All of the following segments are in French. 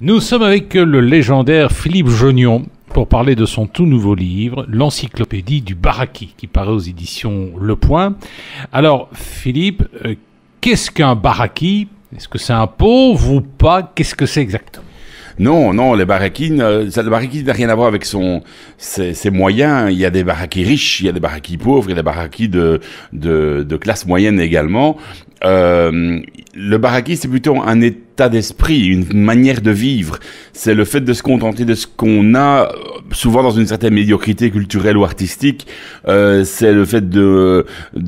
Nous sommes avec le légendaire Philippe Jonion pour parler de son tout nouveau livre, l'encyclopédie du Baraki, qui paraît aux éditions Le Point. Alors, Philippe, qu'est-ce qu'un Baraki? Est-ce que c'est un pauvre ou pas? Qu'est-ce que c'est exactement? Non, les barakis, le baraki n'a rien à voir avec ses moyens. Il y a des barakis riches, il y a des barakis pauvres, il y a des barakis de classe moyenne également. Le baraki, c'est plutôt un état d'esprit, une manière de vivre. C'est le fait de se contenter de ce qu'on a, souvent dans une certaine médiocrité culturelle ou artistique. C'est le fait de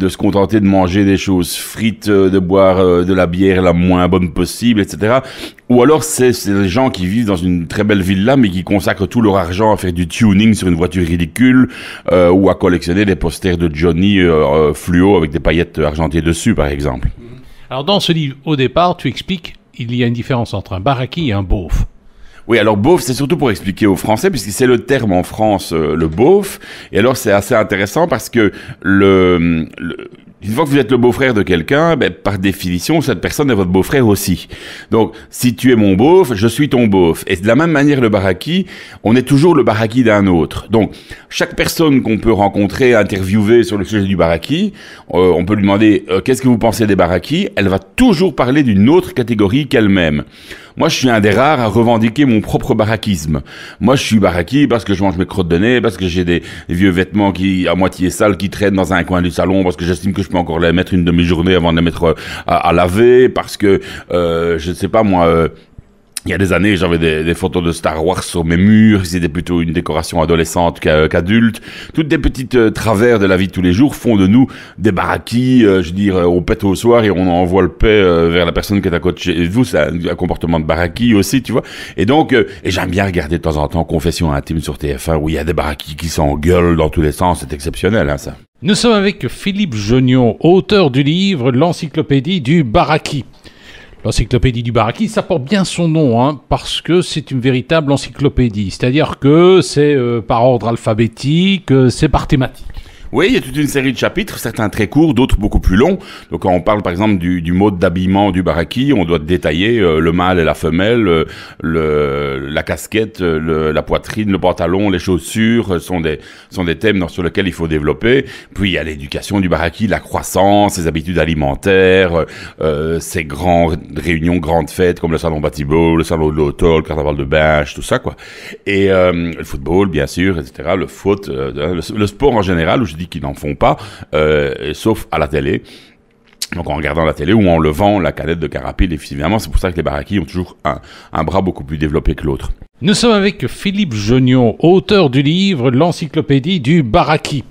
se contenter de manger des choses frites, de boire de la bière la moins bonne possible, etc. Ou alors c'est des gens qui vivent dans une très belle villa, mais qui consacrent tout leur argent à faire du tuning sur une voiture ridicule, ou à collectionner des posters de Johnny fluo avec des paillettes argentées dessus, par exemple. Alors dans ce livre, au départ, tu expliques qu'il y a une différence entre un baraki et un beauf. Oui, alors beauf, c'est surtout pour expliquer aux Français, puisque c'est le terme en France, le beauf. Et alors c'est assez intéressant parce que une fois que vous êtes le beau-frère de quelqu'un, par définition, cette personne est votre beau-frère aussi. Donc, si tu es mon beauf, je suis ton beauf. Et de la même manière, le baraki, on est toujours le baraki d'un autre. Donc, chaque personne qu'on peut rencontrer, interviewer sur le sujet du baraki, on peut lui demander qu'est-ce que vous pensez des barakis. Elle va toujours parler d'une autre catégorie qu'elle-même. Moi, je suis un des rares à revendiquer mon propre barakisme. Moi, je suis baraki parce que je mange mes crottes de nez, parce que j'ai des vieux vêtements à moitié sales qui traînent dans un coin du salon, parce que j'estime que je peux encore les mettre une demi-journée avant de les mettre à laver, parce que, je ne sais pas moi... il y a des années, j'avais des photos de Star Wars sur mes murs, c'était plutôt une décoration adolescente qu'adulte. Toutes des petites travers de la vie de tous les jours font de nous des barakis, je veux dire, on pète au soir et on envoie le paix vers la personne qui est à côté de vous, c'est un comportement de baraki aussi, tu vois. Et donc, et j'aime bien regarder de temps en temps Confessions intimes sur TF1 où il y a des barakis qui s'engueulent dans tous les sens, c'est exceptionnel, hein, ça. Nous sommes avec Philippe Jonion, auteur du livre l'encyclopédie du Baraki. L'encyclopédie du Baraki, ça porte bien son nom, hein, parce que c'est une véritable encyclopédie. C'est-à-dire que c'est par ordre alphabétique, c'est par thématique. Oui, il y a toute une série de chapitres, certains très courts, d'autres beaucoup plus longs. Donc quand on parle par exemple du mode d'habillement du baraki, on doit détailler le mâle et la femelle, la casquette, la poitrine, le pantalon, les chaussures sont des thèmes sur lesquels il faut développer. Puis il y a l'éducation du baraki, la croissance, ses habitudes alimentaires, ses grandes réunions, grandes fêtes comme le salon Batibo, le salon de l'auto, le carnaval de Binche, tout ça quoi. Et le football bien sûr, etc. Le foot, le sport en général où je dis qu'ils n'en font pas, sauf à la télé. Donc en regardant la télé ou en levant la canette de carapil, évidemment, c'est pour ça que les barakis ont toujours un bras beaucoup plus développé que l'autre. Nous sommes avec Philippe Jonion, auteur du livre l'encyclopédie du Baraki.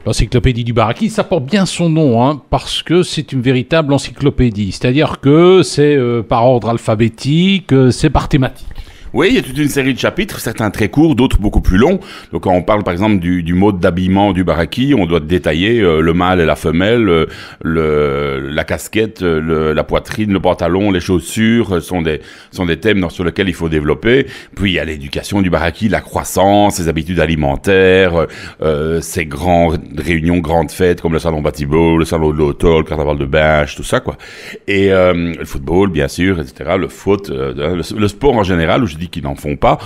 L'encyclopédie du Baraki, ça porte bien son nom, hein, parce que c'est une véritable encyclopédie. C'est-à-dire que c'est par ordre alphabétique, c'est par thématique. Oui, il y a toute une série de chapitres, certains très courts, d'autres beaucoup plus longs. Donc quand on parle par exemple du mode d'habillement du baraki, on doit détailler le mâle et la femelle, la casquette, la poitrine, le pantalon, les chaussures sont des thèmes sur lesquels il faut développer. Puis il y a l'éducation du baraki, la croissance, ses habitudes alimentaires, ses grandes réunions, grandes fêtes comme le salon Batibo, le salon de l'auto, le carnaval de Binche, tout ça quoi. Et le football bien sûr, etc. Le foot, le sport en général où je dis qu'ils n'en font pas,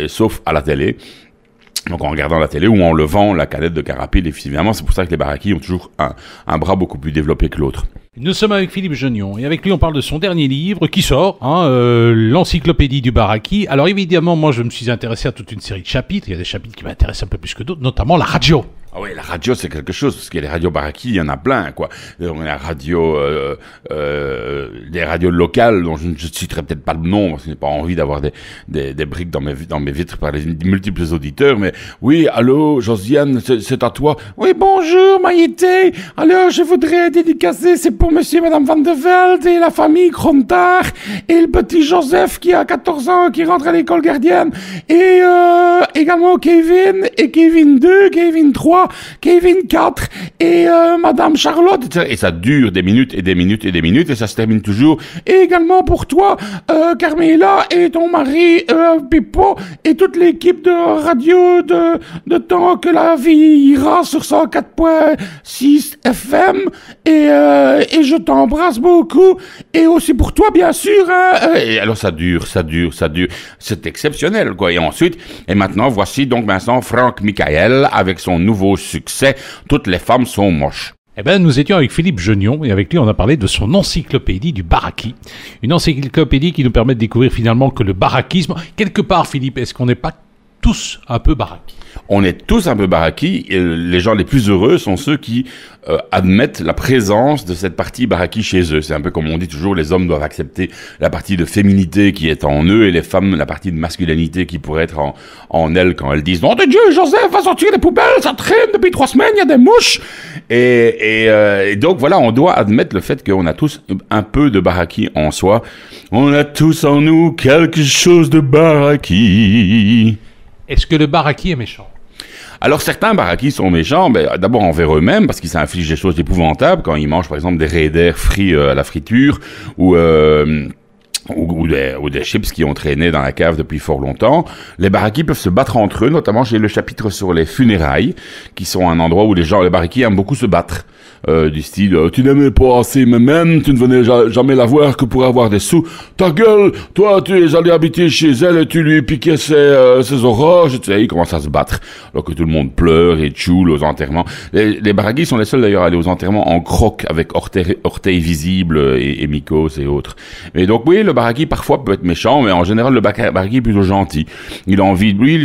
sauf à la télé. Donc en regardant la télé ou en levant la canette de carapil, évidemment, c'est pour ça que les barakis ont toujours un bras beaucoup plus développé que l'autre. Nous sommes avec Philippe Jonion et avec lui on parle de son dernier livre qui sort, l'encyclopédie du Baraki. Alors évidemment, moi je me suis intéressé à toute une série de chapitres. Il y a des chapitres qui m'intéressent un peu plus que d'autres, notamment la radio. Ah oui, la radio c'est quelque chose, parce qu'il y a les radios baraki, il y en a plein, quoi. Donc, il y a des radios locales, dont je ne citerai peut-être pas le nom, parce que je n'ai pas envie d'avoir des briques dans mes vitres par les multiples auditeurs, mais oui, allô, Josiane, c'est à toi. Oui, bonjour, Maïté. Alors, je voudrais dédicacer, c'est pour monsieur et madame Van de Velde et la famille Crontard, et le petit Joseph qui a 14 ans, qui rentre à l'école gardienne, et également Kevin, et Kevin 2, Kevin 3, 3, Kevin 4 et Madame Charlotte, etc. Et ça dure des minutes et des minutes et des minutes et ça se termine toujours. Et également pour toi, Carmela et ton mari, Pippo et toute l'équipe de radio de Tant que la vie ira sur 104.6 FM et je t'embrasse beaucoup et aussi pour toi bien sûr. Et alors ça dure. C'est exceptionnel quoi. Et ensuite, et maintenant voici donc Vincent Franck Michael avec son nouveau succès, Toutes les femmes sont moches. Eh ben, nous étions avec Philippe Genion et avec lui on a parlé de son encyclopédie du baraki. Une encyclopédie qui nous permet de découvrir finalement que le barakisme, quelque part Philippe, est-ce qu'on n'est pas tous un peu baraki? On est tous un peu baraki. Et les gens les plus heureux sont ceux qui admettent la présence de cette partie baraki chez eux. C'est un peu comme on dit toujours, les hommes doivent accepter la partie de féminité qui est en eux et les femmes la partie de masculinité qui pourrait être en elles quand elles disent « Non de Dieu, Joseph, va sortir les poubelles, ça traîne depuis 3 semaines, il y a des mouches !» Et donc voilà, on doit admettre le fait qu'on a tous un peu de baraki en soi. On a tous en nous quelque chose de baraki. Est-ce que le baraki est méchant? Alors certains barakis sont méchants, d'abord envers eux-mêmes, parce qu'ils s'infligent des choses épouvantables, quand ils mangent par exemple des raiders frits à la friture, ou des chips qui ont traîné dans la cave depuis fort longtemps. Les barakis peuvent se battre entre eux, notamment j'ai le chapitre sur les funérailles, qui sont un endroit où les barakis aiment beaucoup se battre. Du style tu n'aimais pas assez même, tu ne venais jamais la voir que pour avoir des sous. Ta gueule, toi tu es allé habiter chez elle et tu lui piquais ses orages, tu sais, ils commencent à se battre. Alors que tout le monde pleure et tchoule aux enterrements. Les barakis sont les seuls d'ailleurs à aller aux enterrements en croque avec orteils visibles et mycoses et autres. Et donc oui, le baraki parfois peut être méchant, mais en général le baraki est plutôt gentil. Il a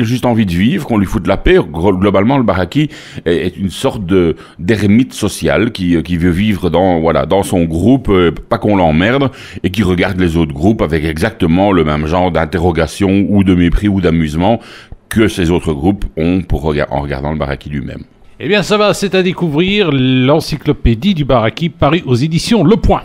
juste envie de vivre, qu'on lui foute la paix. Globalement, le baraki est une sorte d'ermite social qui veut vivre dans son groupe, pas qu'on l'emmerde, et qui regarde les autres groupes avec exactement le même genre d'interrogation ou de mépris ou d'amusement que ces autres groupes ont en regardant le baraki lui-même. Eh bien ça va, c'est à découvrir l'encyclopédie du baraki parue aux éditions Le Point.